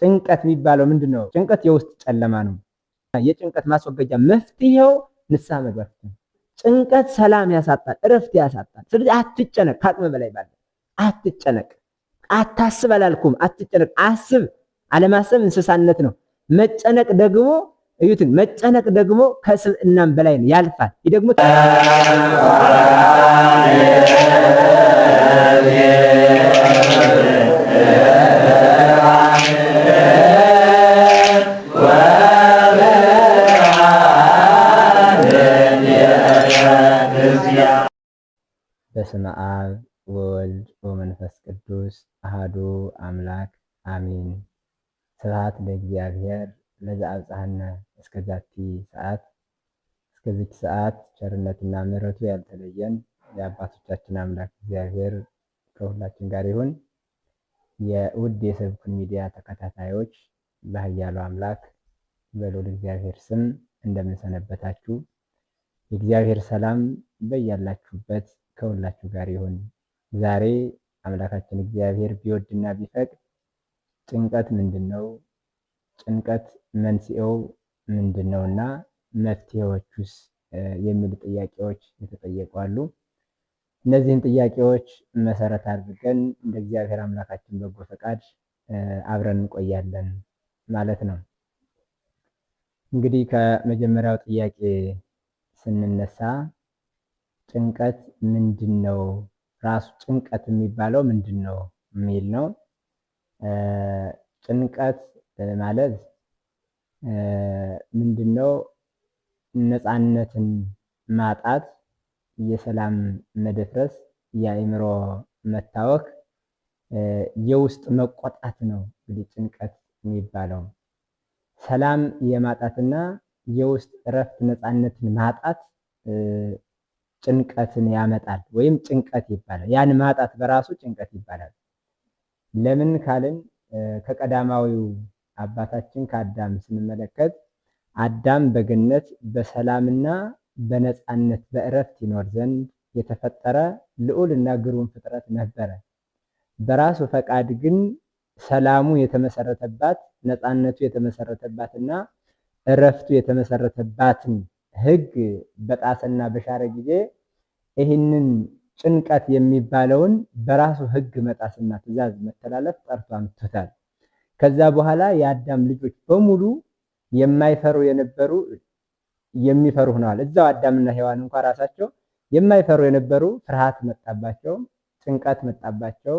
ጭንቀት የሚባለው ምንድነው? ጭንቀት የውስጥ ጨለማ ነው። የጭንቀት ማስወገጃ መፍትሄው ንስሐ መግባት ነው። ጭንቀት ሰላም ያሳጣል፣ እረፍት ያሳጣል። ስለዚህ አትጨነቅ፣ ከአቅም በላይ ባለ አትጨነቅ። አታስብ አላልኩም፣ አትጨነቅ። አስብ። አለማሰብ እንስሳነት ነው። መጨነቅ ደግሞ እዩትን፣ መጨነቅ ደግሞ ከስብዕናም በላይ ነው፣ ያልፋል። ይህ ደግሞ በስመ አብ ወወልድ ወመንፈስ ቅዱስ አሐዱ አምላክ አሜን። ስብሐት ለእግዚአብሔር ለዘአብጽሐነ እስከዛቲ ሰዓት። እስከዚች ሰዓት ቸርነትና ምሕረቱ ያልተለየን የአባቶቻችን አምላክ እግዚአብሔር ከሁላችን ጋር ይሁን። የውድ የሰብኩን ሚዲያ ተከታታዮች በኃያሉ አምላክ በልዑል እግዚአብሔር ስም እንደምንሰነበታችሁ፣ የእግዚአብሔር ሰላም በያላችሁበት ከሁላችሁ ጋር ይሁን። ዛሬ አምላካችን እግዚአብሔር ቢወድና ቢፈቅድ ጭንቀት ምንድነው? ጭንቀት መንስኤው ምንድነውና መፍትሄዎቹስ የሚሉ ጥያቄዎች የተጠየቁ አሉ። እነዚህን ጥያቄዎች መሰረት አድርገን እንደ እግዚአብሔር አምላካችን በጎ ፈቃድ አብረን እንቆያለን ማለት ነው። እንግዲህ ከመጀመሪያው ጥያቄ ስንነሳ ጭንቀት ምንድነው? ራሱ ጭንቀት የሚባለው ምንድነው የሚል ነው። ጭንቀት ማለት ምንድነው? ነፃነትን ማጣት፣ የሰላም መደፍረስ፣ የአእምሮ መታወክ፣ የውስጥ መቆጣት ነው። እንግዲህ ጭንቀት የሚባለው ሰላም የማጣትና የውስጥ እረፍት ነፃነትን ማጣት ጭንቀትን ያመጣል ወይም ጭንቀት ይባላል። ያን ማጣት በራሱ ጭንቀት ይባላል። ለምን ካልን ከቀዳማዊው አባታችን ከአዳም ስንመለከት አዳም በገነት በሰላምና በነፃነት በእረፍት ይኖር ዘንድ የተፈጠረ ልዑልና ግሩም ፍጥረት ነበረ። በራሱ ፈቃድ ግን ሰላሙ የተመሰረተባት፣ ነፃነቱ የተመሰረተባትና እረፍቱ የተመሰረተባትን ሕግ በጣሰና በሻረ ጊዜ ይህንን ጭንቀት የሚባለውን በራሱ ሕግ መጣስና ትእዛዝ መተላለፍ ጠርቶ አምጥቶታል። ከዛ በኋላ የአዳም ልጆች በሙሉ የማይፈሩ የነበሩ የሚፈሩ ሆነዋል። እዛው አዳምና ሔዋን እንኳን ራሳቸው የማይፈሩ የነበሩ ፍርሃት መጣባቸው፣ ጭንቀት መጣባቸው፣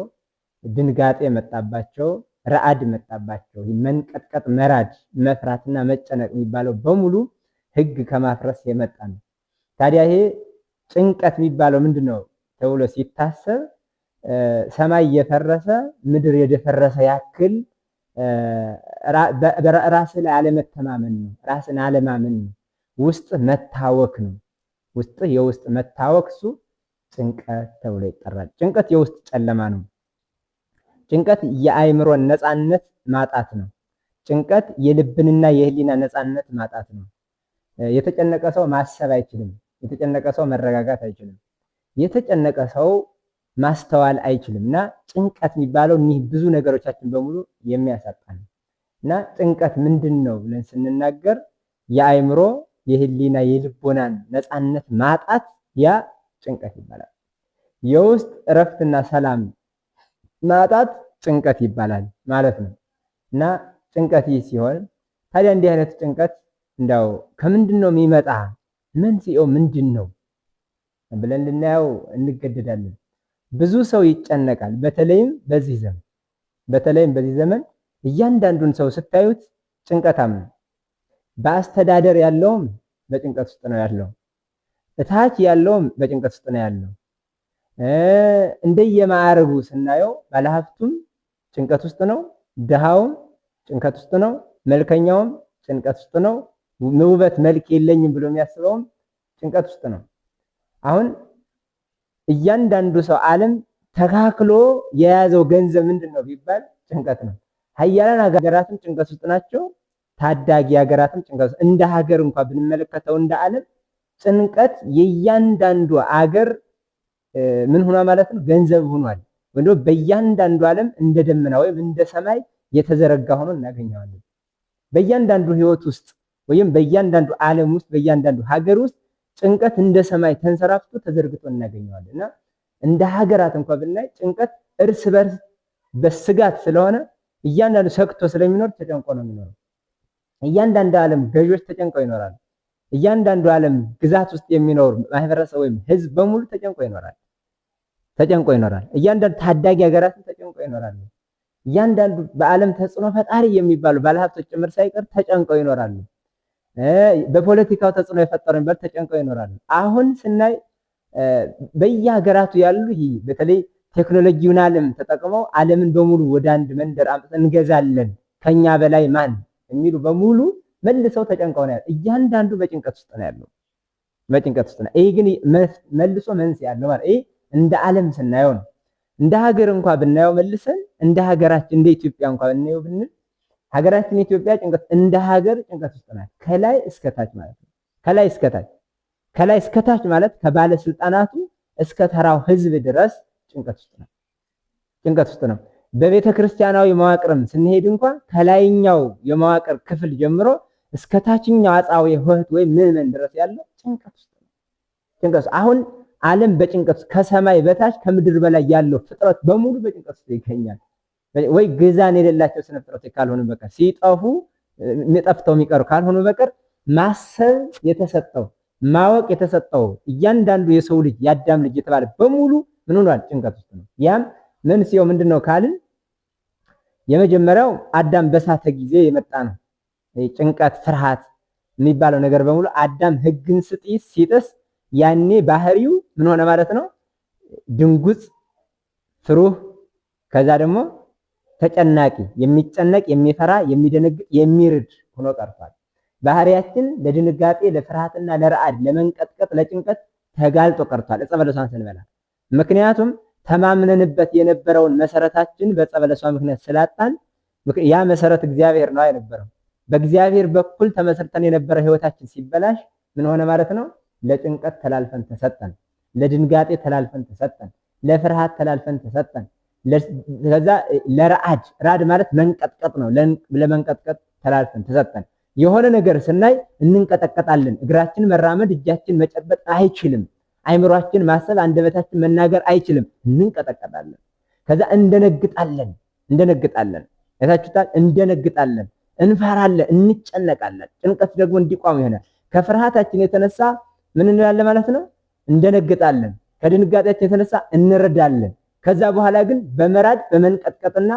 ድንጋጤ መጣባቸው፣ ረዓድ መጣባቸው። መንቀጥቀጥ፣ መራድ፣ መፍራትና መጨነቅ የሚባለው በሙሉ ሕግ ከማፍረስ የመጣ ነው። ታዲያ ይሄ ጭንቀት የሚባለው ምንድነው ተብሎ ሲታሰብ ሰማይ የፈረሰ ምድር የደፈረሰ ያክል ራስ ላይ አለመተማመን ነው። ራስን አለማመን ነው። ውስጥ መታወክ ነው። ውስጥ የውስጥ መታወክ እሱ ጭንቀት ተብሎ ይጠራል። ጭንቀት የውስጥ ጨለማ ነው። ጭንቀት የአእምሮን ነፃነት ማጣት ነው። ጭንቀት የልብንና የህሊና ነፃነት ማጣት ነው። የተጨነቀ ሰው ማሰብ አይችልም። የተጨነቀ ሰው መረጋጋት አይችልም። የተጨነቀ ሰው ማስተዋል አይችልም። እና ጭንቀት የሚባለው እኒህ ብዙ ነገሮቻችን በሙሉ የሚያሳጣ ነው። እና ጭንቀት ምንድን ነው ብለን ስንናገር የአእምሮ የህሊና የልቦናን ነፃነት ማጣት፣ ያ ጭንቀት ይባላል። የውስጥ እረፍትና ሰላም ማጣት ጭንቀት ይባላል ማለት ነው። እና ጭንቀት ይህ ሲሆን ታዲያ እንዲህ አይነት ጭንቀት እንዳው ከምንድን ነው የሚመጣ? መንስኤው ምንድን ነው ብለን ልናየው እንገደዳለን። ብዙ ሰው ይጨነቃል። በተለይም በዚህ ዘመን እያንዳንዱን ሰው ስታዩት ጭንቀታም ነው። በአስተዳደር ያለውም በጭንቀት ውስጥ ነው ያለው። እታች ያለውም በጭንቀት ውስጥ ነው ያለው። እንደየማዕረጉ ስናየው ባለሀብቱም ጭንቀት ውስጥ ነው፣ ድሃውም ጭንቀት ውስጥ ነው፣ መልከኛውም ጭንቀት ውስጥ ነው፣ ውበት መልክ የለኝም ብሎ የሚያስበውም ጭንቀት ውስጥ ነው። አሁን እያንዳንዱ ሰው ዓለም ተካክሎ የያዘው ገንዘብ ምንድን ነው ቢባል ጭንቀት ነው። ሀያላን ሀገራትም ጭንቀት ውስጥ ናቸው። ታዳጊ ሀገራትም ጭንቀት ውስጥ። እንደ ሀገር እንኳን ብንመለከተው እንደ ዓለም ጭንቀት የእያንዳንዱ አገር ምን ሆኗ ማለት ነው? ገንዘብ ሆኗል። ወይም በእያንዳንዱ ዓለም እንደ ደመና ወይም እንደ ሰማይ የተዘረጋ ሆኖ እናገኘዋለን። በእያንዳንዱ ህይወት ውስጥ ወይም በእያንዳንዱ ዓለም ውስጥ በእያንዳንዱ ሀገር ውስጥ ጭንቀት እንደ ሰማይ ተንሰራፍቶ ተዘርግቶ እናገኘዋለን እና እንደ ሀገራት እንኳን ብናይ ጭንቀት እርስ በርስ በስጋት ስለሆነ እያንዳንዱ ሰክቶ ስለሚኖር ተጨንቆ ነው የሚኖረው። እያንዳንዱ ዓለም ገዢዎች ተጨንቀው ይኖራሉ። እያንዳንዱ ዓለም ግዛት ውስጥ የሚኖር ማህበረሰብ ወይም ህዝብ በሙሉ ተጨንቆ ይኖራል። እያንዳንዱ ታዳጊ ሀገራትን ተጨንቆ ይኖራሉ። እያንዳንዱ በዓለም ተጽዕኖ ፈጣሪ የሚባሉ ባለሀብቶች ጭምር ሳይቀር ተጨንቀው ይኖራሉ። በፖለቲካው ተጽዕኖ የፈጠሩ ተጨንቀው ይኖራሉ። አሁን ስናይ በየሀገራቱ ያሉ በተለይ ቴክኖሎጂውን ዓለም ተጠቅመው ዓለምን በሙሉ ወደ አንድ መንደር አምጥተን እንገዛለን ከኛ በላይ ማን የሚሉ በሙሉ መልሰው ተጨንቀው ነው ያለው። እያንዳንዱ በጭንቀት ውስጥ ነው ያለው። ይሄ ግን መልሶ መንስኤ ያለው ማለት ይሄ እንደ ዓለም ስናየው ነው። እንደ ሀገር እንኳን ብናየው መልሰን እንደ ሀገራችን እንደ ኢትዮጵያ እንኳን ብናየው ብንል ሀገራችን ኢትዮጵያ ጭንቀት እንደ ሀገር ጭንቀት ውስጥ ናት። ከላይ እስከታች ማለት ነው። ከላይ እስከታች ማለት ከባለስልጣናቱ እስከ ተራው ህዝብ ድረስ ጭንቀት ውስጥ ነው። በቤተ ክርስቲያናዊ መዋቅርም ስንሄድ እንኳን ከላይኛው የመዋቅር ክፍል ጀምሮ እስከ ታችኛው አጻዊ ሆህት ወይም ምዕመን ድረስ ያለው ጭንቀት ውስጥ ነው። አሁን ዓለም በጭንቀት ከሰማይ በታች ከምድር በላይ ያለው ፍጥረት በሙሉ በጭንቀት ውስጥ ይገኛል። ወይ ግዛን የሌላቸው ስነ ፍጥረቶች ካልሆኑ በቀር ሲጠፉ ጠፍተው የሚቀሩ ካልሆኑ በቀር ማሰብ የተሰጠው ማወቅ የተሰጠው እያንዳንዱ የሰው ልጅ የአዳም ልጅ የተባለ በሙሉ ምን ሆኗል? ጭንቀት ውስጥ ነው። ያም መንስኤው ምንድነው ካልን የመጀመሪያው አዳም በሳተ ጊዜ የመጣ ነው። ጭንቀት፣ ፍርሃት የሚባለው ነገር በሙሉ አዳም ህግን ሲጥስ ያኔ ባህሪው ምን ሆነ ማለት ነው? ድንጉጽ፣ ፍሩህ፣ ከዛ ደግሞ ተጨናቂ፣ የሚጨነቅ፣ የሚፈራ፣ የሚደነግጥ፣ የሚርድ ሆኖ ቀርቷል። ባህሪያችን ለድንጋጤ፣ ለፍርሃትና ለረዓድ፣ ለመንቀጥቀጥ፣ ለጭንቀት ተጋልጦ ቀርቷል ዕፀ በለሷን ስንበላ። ምክንያቱም ተማምነንበት የነበረውን መሰረታችን በዕፀ በለሷ ምክንያት ስላጣን፣ ያ መሰረት እግዚአብሔር ነው የነበረው። በእግዚአብሔር በኩል ተመስርተን የነበረ ህይወታችን ሲበላሽ ምን ሆነ ማለት ነው? ለጭንቀት ተላልፈን ተሰጠን፣ ለድንጋጤ ተላልፈን ተሰጠን፣ ለፍርሃት ተላልፈን ተሰጠን። ከዛ ለራድ ማለት መንቀጥቀጥ ነው። ለመንቀጥቀጥ ተላልፈን ተሰጠን። የሆነ ነገር ስናይ እንንቀጠቀጣለን። እግራችን መራመድ፣ እጃችን መጨበጥ አይችልም። አይምሯችን ማሰብ፣ አንደበታችን መናገር አይችልም። እንንቀጠቀጣለን። ከዛ እንደነግጣለን። እንደነግጣለን፣ እንፈራለን፣ እንጨነቃለን። ጭንቀት ደግሞ እንዲቋም ይሆናል። ከፍርሃታችን የተነሳ ምን እንላለን ማለት ነው? እንደነግጣለን። ከድንጋጤያችን የተነሳ እንረዳለን። ከዛ በኋላ ግን በመራድ በመንቀጥቀጥና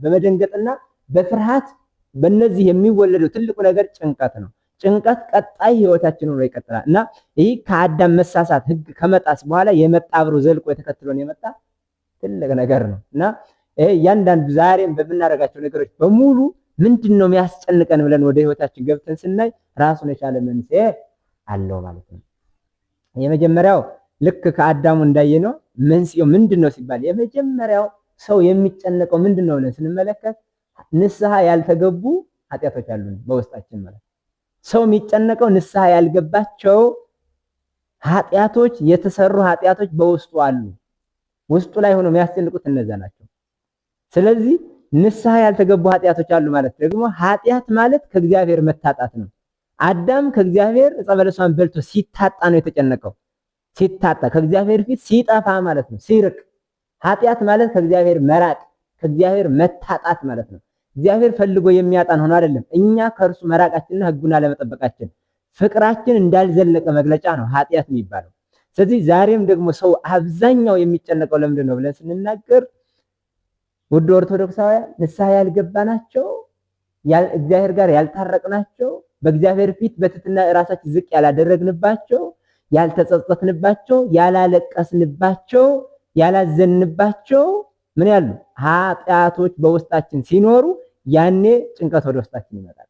በመደንገጥና በፍርሃት በእነዚህ የሚወለደው ትልቁ ነገር ጭንቀት ነው። ጭንቀት ቀጣይ ህይወታችን ሆኖ ይቀጥላል እና ይህ ከአዳም መሳሳት ህግ ከመጣስ በኋላ የመጣ አብሮ ዘልቆ የተከትሎን የመጣ ትልቅ ነገር ነው እና ይሄ እያንዳንዱ ዛሬም በምናደርጋቸው ነገሮች በሙሉ ምንድን ነው የሚያስጨንቀን ብለን ወደ ህይወታችን ገብተን ስናይ ራሱን የቻለ መንስኤ አለው ማለት ነው። የመጀመሪያው ልክ ከአዳሙ እንዳየነው መንስኤው ምንድን ነው ሲባል የመጀመሪያው ሰው የሚጨነቀው ምንድን ነው ብለን ስንመለከት ንስሐ ያልተገቡ ኃጢአቶች አሉ በውስጣችን ማለት ነው። ሰው የሚጨነቀው ንስሐ ያልገባቸው ኃጢአቶች፣ የተሰሩ ኃጢአቶች በውስጡ አሉ። ውስጡ ላይ ሆኖ የሚያስጨንቁት እነዛ ናቸው። ስለዚህ ንስሐ ያልተገቡ ኃጢአቶች አሉ ማለት ደግሞ ኃጢአት ማለት ከእግዚአብሔር መታጣት ነው። አዳም ከእግዚአብሔር ዕፀ በለሷን በልቶ ሲታጣ ነው የተጨነቀው። ሲታጣ ከእግዚአብሔር ፊት ሲጠፋ ማለት ነው፣ ሲርቅ። ኃጢአት ማለት ከእግዚአብሔር መራቅ፣ ከእግዚአብሔር መታጣት ማለት ነው። እግዚአብሔር ፈልጎ የሚያጣን ሆኖ አይደለም። እኛ ከእርሱ መራቃችንና ህጉን አለመጠበቃችን ፍቅራችን እንዳልዘለቀ መግለጫ ነው ኃጢአት የሚባለው። ስለዚህ ዛሬም ደግሞ ሰው አብዛኛው የሚጨነቀው ለምንድን ነው ብለን ስንናገር ውድ ኦርቶዶክሳውያን ንስሐ ያልገባናቸው፣ እግዚአብሔር ጋር ያልታረቅናቸው፣ በእግዚአብሔር ፊት በትህትና ራሳችን ዝቅ ያላደረግንባቸው፣ ያልተጸጸትንባቸው፣ ያላለቀስንባቸው፣ ያላዘንባቸው ምን ያሉ ኃጢአቶች በውስጣችን ሲኖሩ ያኔ ጭንቀት ወደ ውስጣችን ይመጣል።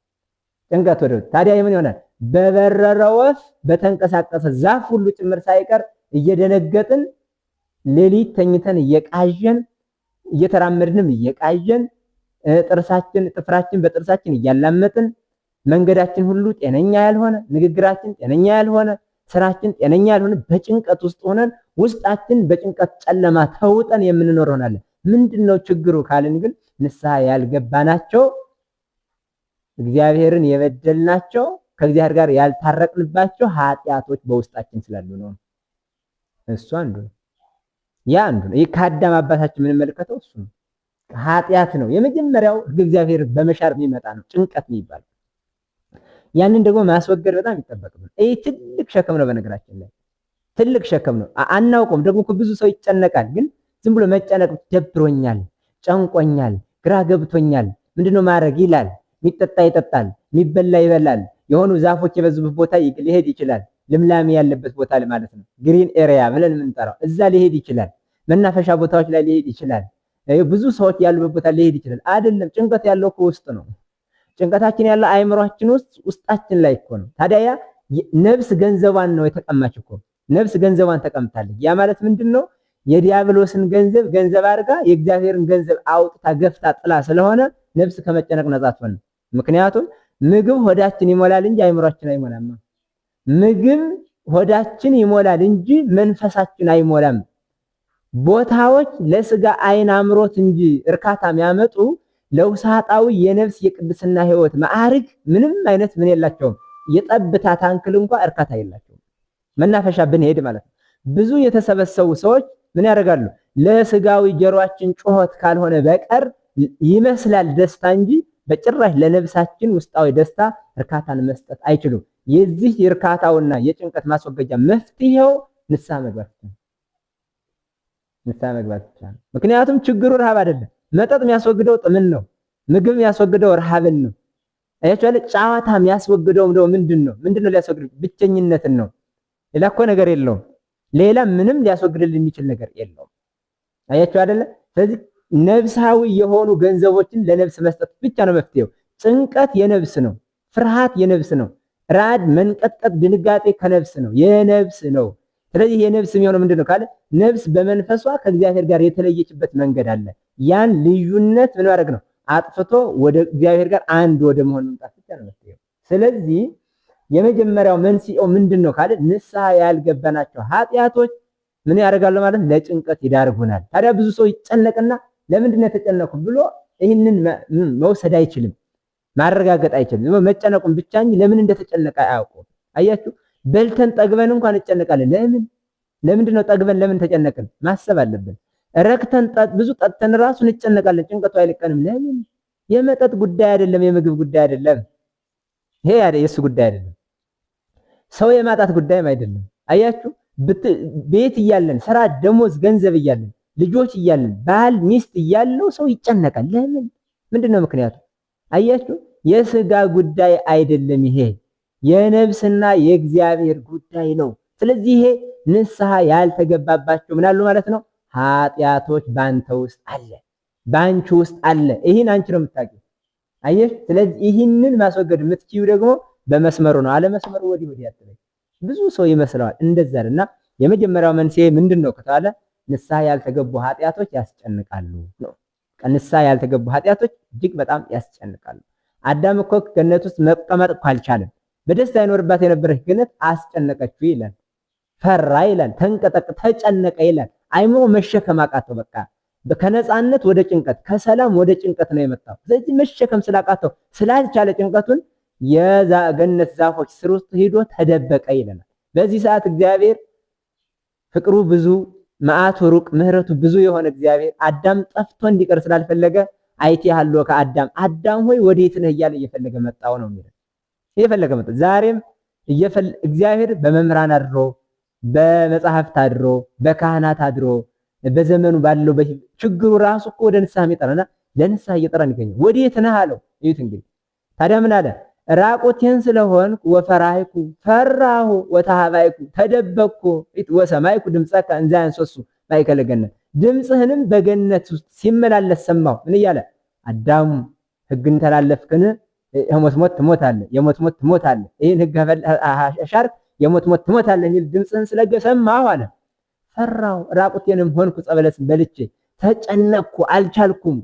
ጭንቀት ወደ ታዲያ ምን ይሆናል? በበረረ ወፍ በተንቀሳቀሰ ዛፍ ሁሉ ጭምር ሳይቀር እየደነገጥን ሌሊት ተኝተን እየቃዠን እየተራመድንም እየቃዠን ጥፍራችን በጥርሳችን እያላመጥን መንገዳችን ሁሉ ጤነኛ ያልሆነ፣ ንግግራችን ጤነኛ ያልሆነ፣ ስራችን ጤነኛ ያልሆነ በጭንቀት ውስጥ ሆነን ውስጣችን በጭንቀት ጨለማ ተውጠን የምንኖር ሆናለን። ምንድነው ችግሩ ካልን ግን ንስሐ ያልገባናቸው እግዚአብሔርን የበደልናቸው ከእግዚአብሔር ጋር ያልታረቅንባቸው ኃጢአቶች በውስጣችን ስላሉ ነው። እሱ አንዱ ነው። ያ አንዱ ነው። ይህ ከአዳም አባታችን የምንመለከተው እሱ ነው። ኃጢአት ነው የመጀመሪያው እግዚአብሔር በመሻር የሚመጣ ነው ጭንቀት የሚባል። ያንን ደግሞ ማስወገድ በጣም ይጠበቅብናል። ይህ ትልቅ ሸክም ነው። በነገራችን ላይ ትልቅ ሸክም ነው። አናውቀውም። ደግሞ ብዙ ሰው ይጨነቃል። ግን ዝም ብሎ መጨነቅ ደብሮኛል፣ ጨንቆኛል፣ ግራ ገብቶኛል ምንድነው ማድረግ ይላል። የሚጠጣ ይጠጣል፣ የሚበላ ይበላል። የሆኑ ዛፎች የበዙበት ቦታ ሊሄድ ይችላል። ልምላሜ ያለበት ቦታ ማለት ነው፣ ግሪን ኤሪያ ብለን የምንጠራው እዛ ሊሄድ ይችላል። መናፈሻ ቦታዎች ላይ ሊሄድ ይችላል። ብዙ ሰዎች ያሉበት ቦታ ሊሄድ ይችላል። አይደለም፣ ጭንቀት ያለው ውስጥ ነው። ጭንቀታችን ያለው አእምሯችን ውስጣችን ላይ እኮ ነው። ታዲያ ነፍስ ገንዘቧን ነው የተቀማች እኮ። ነፍስ ገንዘቧን ተቀምጣለች። ያ ማለት ምንድነው? የዲያብሎስን ገንዘብ አድርጋ የእግዚአብሔርን ገንዘብ አውጥታ ገፍታ ጥላ ስለሆነ ነፍስ ከመጨነቅ ነፃ ትሆን። ምክንያቱም ምግብ ሆዳችን ይሞላል እንጂ አእምሯችን አይሞላም። ምግብ ሆዳችን ይሞላል እንጂ መንፈሳችን አይሞላም። ቦታዎች ለስጋ አይን አምሮት እንጂ እርካታ የሚያመጡ ለውሳጣዊ የነፍስ የቅድስና ህይወት ማዕርግ ምንም አይነት ምን የላቸውም። የጠብታ ታንክል እንኳን እርካታ የላቸውም። መናፈሻ ብንሄድ ማለት ነው። ብዙ የተሰበሰቡ ሰዎች ምን ያደርጋሉ? ለስጋዊ ጆሮአችን ጩኸት ካልሆነ በቀር ይመስላል ደስታ እንጂ በጭራሽ ለነፍሳችን ውስጣዊ ደስታ እርካታን መስጠት አይችሉም። የዚህ የእርካታውና የጭንቀት ማስወገጃ መፍትሄው ንስሐ መግባት ነው። ንስሐ መግባት ነው። ምክንያቱም ችግሩ ረሃብ አይደለም። መጠጥ የሚያስወግደው ጥምን ነው። ምግብ የሚያስወግደው ረሃብን ነው። አያችሁ አይደል? ጨዋታ የሚያስወግደው ምንድነው? ሊያስወግደው ብቸኝነትን ነው። ሌላ እኮ ነገር የለውም። ሌላ ምንም ሊያስወግድልን የሚችል ነገር የለውም። አያችሁ አይደል? ስለዚህ ነፍሳዊ የሆኑ ገንዘቦችን ለነፍስ መስጠት ብቻ ነው መፍትሄው። ጭንቀት የነፍስ ነው። ፍርሃት የነፍስ ነው። ራድ፣ መንቀጥቀጥ፣ ድንጋጤ ከነፍስ ነው፣ የነፍስ ነው። ስለዚህ የነፍስ የሚሆነው ምንድነው ካለ ነፍስ በመንፈሷ ከእግዚአብሔር ጋር የተለየችበት መንገድ አለ። ያን ልዩነት ምን ማድረግ ነው? አጥፍቶ ወደ እግዚአብሔር ጋር አንድ ወደ መሆን መምጣት ብቻ ነው መፍትሄው። ስለዚህ የመጀመሪያው መንስኤው ምንድነው ካለ ንስሐ ያልገባናቸው ኃጢአቶች ምን ያደርጋሉ ማለት ለጭንቀት ይዳርጉናል። ታዲያ ብዙ ሰው ይጨነቅና ለምንድነው የተጨነቁ ብሎ ይህንን መውሰድ አይችልም፣ ማረጋገጥ አይችልም። መጨነቁን ብቻ እንጂ ለምን እንደተጨነቀ አያውቁም። አያችሁ፣ በልተን ጠግበን እንኳን እንጨነቃለን። ለምንድነው ጠግበን ለምን ተጨነቅን ማሰብ አለብን። ረክተን ብዙ ጠጥተን ራሱ እንጨነቃለን፣ ጭንቀቱ አይለቀንም። ለምን? የመጠጥ ጉዳይ አይደለም፣ የምግብ ጉዳይ አይደለም፣ ይሄ የሱ ጉዳይ አይደለም፣ ሰው የማጣት ጉዳይም አይደለም። አያችሁ፣ ቤት እያለን ስራ፣ ደሞዝ፣ ገንዘብ እያለን ልጆች እያለን ባል ሚስት እያለው ሰው ይጨነቃል። ለምን? ምንድነው ምክንያቱ? አያችሁ፣ የስጋ ጉዳይ አይደለም፣ ይሄ የነፍስና የእግዚአብሔር ጉዳይ ነው። ስለዚህ ይሄ ንስሐ ያልተገባባቸው ምናሉ ማለት ነው ኃጢአቶች ባንተ ውስጥ አለ፣ ባንቺ ውስጥ አለ። ይህን አንቺ ነው የምታውቂው። አየሽ፣ ስለዚህ ይህንን ማስወገድ የምትችይው ደግሞ በመስመሩ ነው። አለ መስመሩ ወዲህ ወዲህ አትበይ። ብዙ ሰው ይመስለዋል እንደዛ እና የመጀመሪያው መንስኤ ምንድነው ከተባለ ንስሐ ያልተገቡ ኃጢአቶች ያስጨንቃሉ ነው። ንስሐ ያልተገቡ ኃጢአቶች እጅግ በጣም ያስጨንቃሉ። አዳም እኮ ገነት ውስጥ መቀመጥ እኮ አልቻለም። በደስታ ይኖርባት የነበረች ገነት አስጨነቀችው ይላል። ፈራ ይላል። ተንቀጠቀጠ፣ ተጨነቀ ይላል። አይምሮ መሸከም አቃተው። በቃ ከነፃነት ወደ ጭንቀት፣ ከሰላም ወደ ጭንቀት ነው የመጣው። ስለዚህ መሸከም ስላቃተው ስላልቻለ ጭንቀቱን የገነት ዛፎች ስር ውስጥ ሄዶ ተደበቀ ይለናል። በዚህ ሰዓት እግዚአብሔር ፍቅሩ ብዙ መዓቱ ሩቅ ምሕረቱ ብዙ የሆነ እግዚአብሔር አዳም ጠፍቶ እንዲቀር ስላልፈለገ አይቴሃሎ ከአዳም አዳም ሆይ ወዴት ነህ እያለ እየፈለገ መጣው ነው የሚለው። እየፈለገ መጣ። ዛሬም እግዚአብሔር በመምህራን አድሮ፣ በመጽሐፍት አድሮ፣ በካህናት አድሮ፣ በዘመኑ ባለው ችግሩ ራሱ እኮ ወደ ንስሐ የሚጠራና ለንስሐ እየጠራን ይገኛል። ወዴት ነህ አለው። እዩት እንግዲህ ታዲያ ምን አለ? ራቆቴን ስለሆንኩ ወፈራይኩ ፈራሁ ወተሃባይኩ ተደበቅኩ ወሰማይኩ ድምፀከ እንዘ ያንሶሱ ማእከለ ገነት ድምፅህንም በገነት ውስጥ ሲመላለስ ሰማሁ። ምን እያለ? አዳም ሕግን ተላለፍክን የሞት ሞት ትሞታለህ፣ የሞት ሞት ትሞታለህ፣ ይህን ሕግ ሻርክ የሞት ሞት ትሞታለህ የሚል ድምፅህን ስለሰማሁ አለ። ፈራሁ ራቆቴንም ሆንኩ ጸበለስን በልቼ ተጨነቅኩ አልቻልኩም፣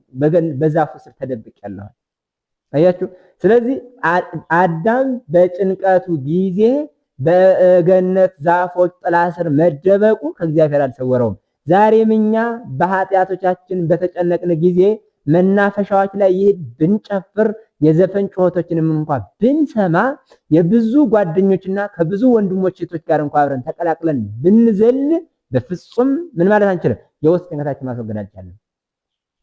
በዛፉ ስር ተደብቄያለሁ። አያችሁ። ስለዚህ አዳም በጭንቀቱ ጊዜ በገነት ዛፎች ጥላ ስር መደበቁ ከእግዚአብሔር አልሰወረውም። ዛሬም እኛ በኃጢአቶቻችን በተጨነቅን ጊዜ መናፈሻዎች ላይ ይሄ ብንጨፍር የዘፈን ጩኸቶችንም እንኳን ብንሰማ የብዙ ጓደኞችና ከብዙ ወንድሞች ሴቶች ጋር እንኳን አብረን ተቀላቅለን ብንዘል በፍጹም ምን ማለት አንችልም፣ የውስጥ ጭንቀታችን ማስወገድ አልቻለም።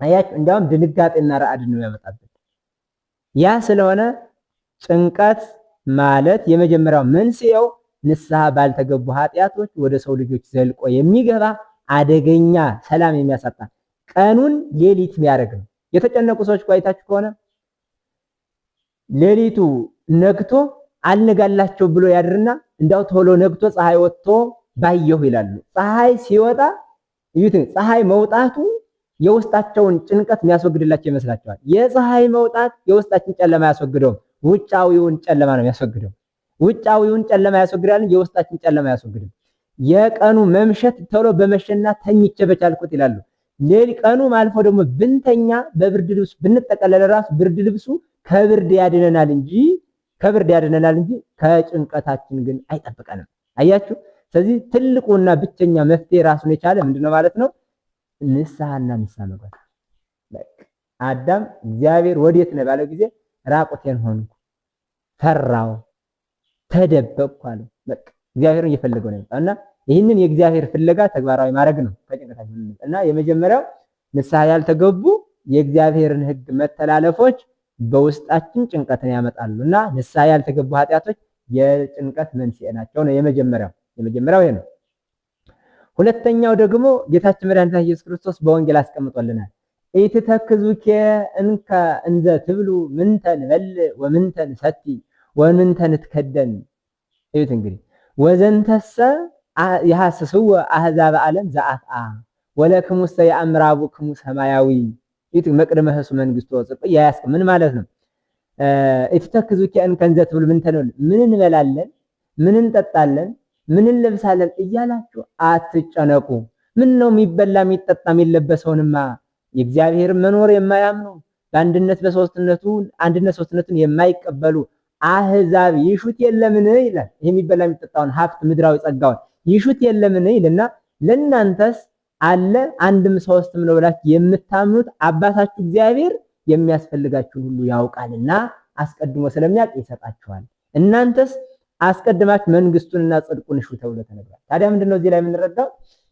አያችሁ፣ እንዲያውም ድንጋጤና ረዓድ ነው ያመጣብን። ያ ስለሆነ ጭንቀት ማለት የመጀመሪያው መንስኤው ንስሐ ባልተገቡ ኃጢአቶች ወደ ሰው ልጆች ዘልቆ የሚገባ አደገኛ ሰላም የሚያሳጣ ቀኑን ሌሊት የሚያደርግ ነው። የተጨነቁ ሰዎች አይታችሁ ከሆነ ሌሊቱ ነግቶ አልነጋላቸው ብሎ ያድርና እንዳው ቶሎ ነግቶ ፀሐይ ወጥቶ ባየሁ ይላሉ። ፀሐይ ሲወጣ እዩት፣ ፀሐይ መውጣቱ የውስጣቸውን ጭንቀት የሚያስወግድላቸው ይመስላቸዋል። የፀሐይ መውጣት የውስጣችን ጨለማ ያስወግደው፣ ውጫዊውን ጨለማ ነው የሚያስወግደው። ውጫዊውን ጨለማ ያስወግዳል፣ የውስጣችን ጨለማ ያስወግድም። የቀኑ መምሸት ቶሎ በመሸና ተኝቼ በቻልኩት ይላሉ። ቀኑ ማልፎ ደግሞ ብንተኛ በብርድ ልብስ ብንጠቀለለ ራሱ ብርድ ልብሱ ከብርድ ያድነናል እንጂ ከጭንቀታችን ግን አይጠብቀንም። አያችሁ። ስለዚህ ትልቁና ብቸኛ መፍትሄ ራሱን የቻለ ምንድነው ማለት ነው? ንስሐና ንስሐ መግባት። አዳም እግዚአብሔር ወዴት ነህ ባለው ጊዜ ራቁቴን ሆንኩ፣ ፈራው፣ ተደበቅኩ አለ። በቃ እግዚአብሔርን እየፈለገው ነው እና ይህንን የእግዚአብሔር ፍለጋ ተግባራዊ ማድረግ ነው ከጭንቀታችን እና የመጀመሪያው ንስሐ ያልተገቡ የእግዚአብሔርን ሕግ መተላለፎች በውስጣችን ጭንቀትን ያመጣሉ እና ንስሐ ያልተገቡ ኃጢአቶች የጭንቀት መንስኤ ናቸው ነው የመጀመሪያው ይሄ ነው። ሁለተኛው ደግሞ ጌታችን መድኃኒታችን ኢየሱስ ክርስቶስ በወንጌል አስቀምጦልናል። ኢትተክዙኬ እንከ እንዘ ትብሉ ምንተን በል ወምንተን ሰቲ ወምንተን ትከደን። እዩት እንግዲህ ወዘንተሰ የሐስስው አሕዛብ ዓለም ዘአፍአ ወለክሙሰ የአምራቡክሙ ሰማያዊ። እዩት መቅደመ ህሱ መንግስቱ ወጽድቅ ያያስቀ ምን ማለት ነው? ኢትተክዙኬ እንከ እንዘ ትብሉ ምንተን በል፣ ምን እንበላለን፣ ምን እንጠጣለን፣ ምን እንለብሳለን እያላችሁ አትጨነቁ። ምን ነው የሚበላ የሚጠጣ የሚለበሰውንማ የእግዚአብሔር መኖር የማያምኑ በአንድነት በሶስትነቱ አንድነት ሶስትነቱን የማይቀበሉ አሕዛብ ይሹት የለምን ይላል። ይሄ የሚበላ የሚጠጣውን ሀብት ምድራዊ ጸጋውን ይሹት የለምን ይልና ለእናንተስ አለ አንድም ሶስትም ነው ብላችሁ የምታምኑት አባታችሁ እግዚአብሔር የሚያስፈልጋችሁን ሁሉ ያውቃልና አስቀድሞ ስለሚያውቅ ይሰጣችኋል። እናንተስ አስቀድማችሁ መንግስቱንና ጽድቁን እሹ ተብሎ ተነግሯል። ታዲያ ምንድነው እዚህ ላይ የምንረዳው?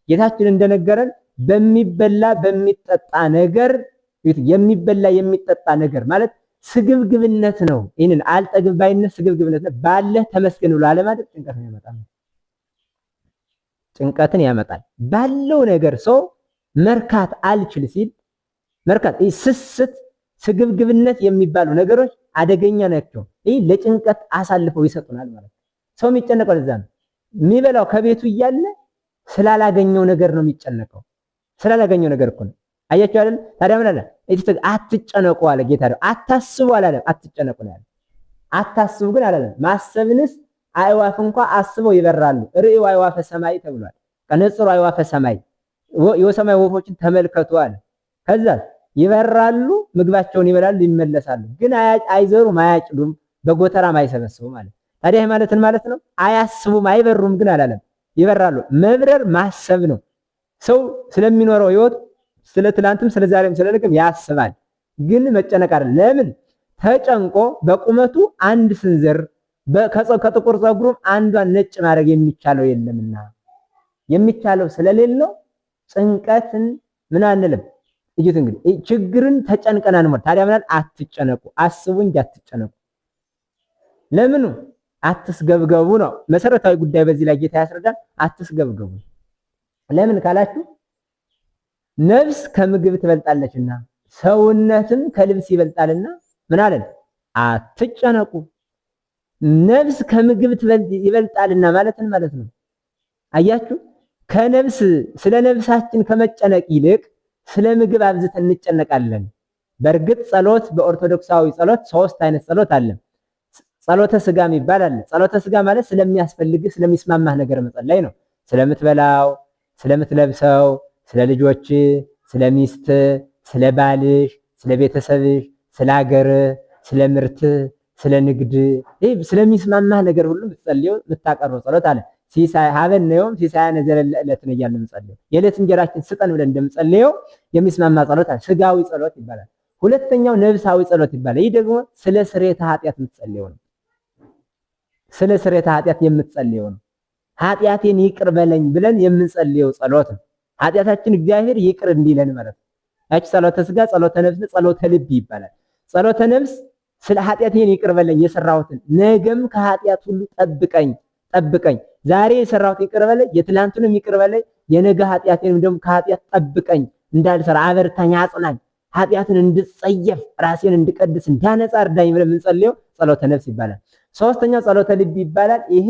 ጌታችን እንደነገረን በሚበላ በሚጠጣ ነገር የሚበላ የሚጠጣ ነገር ማለት ስግብግብነት ነው። ይህንን አልጠግብ ባይነት ስግብግብነት ነው። ባለ ተመስገን ብሎ አለማለት ጭንቀትን ያመጣል። ባለው ነገር ሰው መርካት አልችል ሲል መርካት፣ ስስት፣ ስግብግብነት የሚባሉ ነገሮች አደገኛ ናቸው። ይህ ለጭንቀት አሳልፈው ይሰጡናል ማለት ነው። ሰው የሚጨነቀው ለዛ ነው። የሚበላው ከቤቱ እያለ ስላላገኘው ነገር ነው የሚጨነቀው። ስላላገኘው ነገር እኮ ነው። አያችሁ አይደል? ታዲያ ምን አለ? አትጨነቁ አለ ጌታ። አታስቡ አላለም፣ አትጨነቁ ነው ያለ። አታስቡ ግን አላለም። ማሰብንስ አዕዋፍ እንኳ አስበው ይበራሉ። ርእዩ አዕዋፈ ሰማይ ተብሏል። ከነጽሩ አዕዋፈ ሰማይ የሰማይ ወፎችን ተመልከቱ አለ። ከዛ ይበራሉ፣ ምግባቸውን ይበላሉ፣ ይመለሳሉ። ግን አይዘሩም፣ አያጭዱም፣ በጎተራም አይሰበስቡም ማለት። ታዲያ ይሄ ማለትን ማለት ነው። አያስቡም፣ አይበሩም ግን አላለም፣ ይበራሉ። መብረር ማሰብ ነው። ሰው ስለሚኖረው ህይወት ስለ ትላንትም ስለ ዛሬም ስለ ነገም ያስባል፣ ግን መጨነቅ አይደለም። ለምን? ተጨንቆ በቁመቱ አንድ ስንዝር ከጥቁር ፀጉሩም አንዷን ነጭ ማድረግ የሚቻለው የለምና የሚቻለው ስለሌለው ጭንቀትን ምን አንልም። እዩት እንግዲህ ችግርን ተጨንቀን አንሞት። ታዲያ ምን? አትጨነቁ፣ አስቡ እንጂ አትጨነቁ። ለምኑ? አትስገብገቡ ነው መሰረታዊ ጉዳይ። በዚህ ላይ ጌታ ያስረዳል። አትስገብገቡ። ለምን ካላችሁ ነፍስ ከምግብ ትበልጣለችና ሰውነትም ከልብስ ይበልጣልና ምን አለን? አትጨነቁ። ነፍስ ከምግብ ይበልጣልና ማለትን ማለት ነው። አያችሁ፣ ከነፍስ ስለ ነፍሳችን ከመጨነቅ ይልቅ ስለ ምግብ አብዝተን እንጨነቃለን። በእርግጥ ጸሎት በኦርቶዶክሳዊ ጸሎት ሶስት አይነት ጸሎት አለ። ጸሎተ ስጋ የሚባል አለ። ጸሎተ ስጋ ማለት ስለሚያስፈልግህ ስለሚስማማህ ነገር መጸለይ ነው። ስለምትበላው፣ ስለምትለብሰው፣ ስለ ልጆች፣ ስለ ሚስት፣ ስለ ባልሽ፣ ስለ ቤተሰብሽ፣ ስለ ሀገር፣ ስለ ምርት፣ ስለ ንግድ፣ ይሄ ስለሚስማማህ ነገር ሁሉ የምትጸልየው የምታቀርበው ጸሎት አለ። ሲሳይ ሀበነ ዮም ሲሳያነ ዘለለዕለት እያልን የምንጸልየው የዕለት እንጀራችን ስጠን ብለን እንደምንጸልየው የሚስማማ ጸሎት አለ። ስጋዊ ጸሎት ይባላል። ሁለተኛው ነብሳዊ ጸሎት ይባላል። ይህ ደግሞ ስለ ስርየተ ኃጢአት የምትጸልየው ነው። ስለ ስርየተ ኃጢአት የምትጸልየው ነው። ኃጢአቴን ይቅር በለኝ ብለን የምንጸልየው ጸሎት ነው። ኃጢአታችን እግዚአብሔር ይቅር እንዲለን ማለት ነው። ያቺ ጸሎተ ሥጋ፣ ጸሎተ ነፍስ፣ ጸሎተ ልብ ይባላል። ጸሎተ ነፍስ ስለ ኃጢአቴን ይቅር በለኝ የሰራሁትን፣ ነገም ከኃጢአት ሁሉ ጠብቀኝ። ዛሬ የሰራሁት ይቅር በለኝ፣ የትላንቱንም ይቅር በለኝ፣ የነገ ኃጢአቴንም ደግሞ ከኃጢአት ጠብቀኝ፣ እንዳልሰራ አበርታኝ፣ አጽናኝ፣ ኃጢአትን እንድጸየፍ ራሴን እንድቀድስ እንዳነጻ እርዳኝ ብለን የምንጸልየው ጸሎተ ነፍስ ይባላል። ሶስተኛው ጸሎተ ልብ ይባላል። ይሄ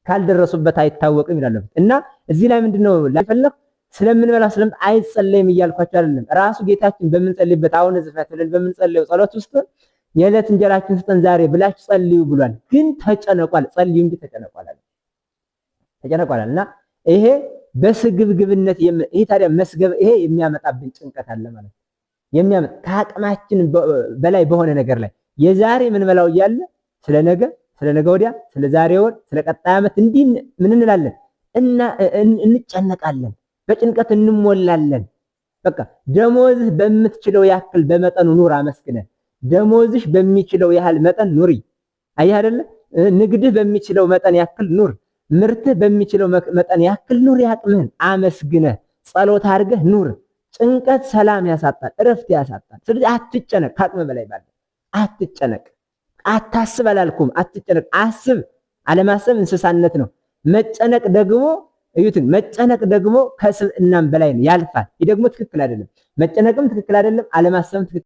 ካልደረሱበት አይታወቅም ይላል እና እዚህ ላይ ምንድነው ላይፈልግ ስለምንበላ ስለምን አይጸለይም እያልኳቸው አይደለም። ራሱ ጌታችን በምንጸልይበት አሁን ዝፈት ብለን በምንጸልየው ጸሎት ውስጥ የዕለት እንጀራችን ስጠን ዛሬ ብላችሁ ጸልዩ ብሏል። ግን ተጨነቋል፣ ጸልዩ እንጂ ተጨነቋል እና ይሄ በስግብግብነት ይሄ ታዲያ መስገብ ይሄ የሚያመጣብን ጭንቀት አለ ማለት ነው። የሚያመጣ ከአቅማችን በላይ በሆነ ነገር ላይ የዛሬ ምንበላው እያለ ስለ ነገ ወዲያ ስለ ዛሬ ወር ስለ ቀጣይ ዓመት እንዲህ ምን እንላለን እና እንጨነቃለን፣ በጭንቀት እንሞላለን። በቃ ደሞዝህ በምትችለው ያክል በመጠኑ ኑር አመስግነህ፣ ደሞዝሽ በሚችለው ያህል መጠን ኑሪ። አየህ አይደለ? ንግድህ በሚችለው መጠን ያክል ኑር፣ ምርትህ በሚችለው መጠን ያክል ኑር። ያቅምህን አመስግነህ ጸሎት አድርገህ ኑር። ጭንቀት ሰላም ያሳጣል፣ እረፍት ያሳጣል። ስለዚህ አትጨነቅ፣ ከአቅም በላይ ባለ አትጨነቅ። አታስብ አላልኩም፣ አትጨነቅ። አስብ። አለማሰብ እንስሳነት ነው። መጨነቅ ደግሞ እዩትን፣ መጨነቅ ደግሞ ከስብዕናም በላይ ነው፣ ያልፋል። ይህ ደግሞ ትክክል አይደለም። መጨነቅም ትክክል አይደለም፣ አለማሰብም ትክክል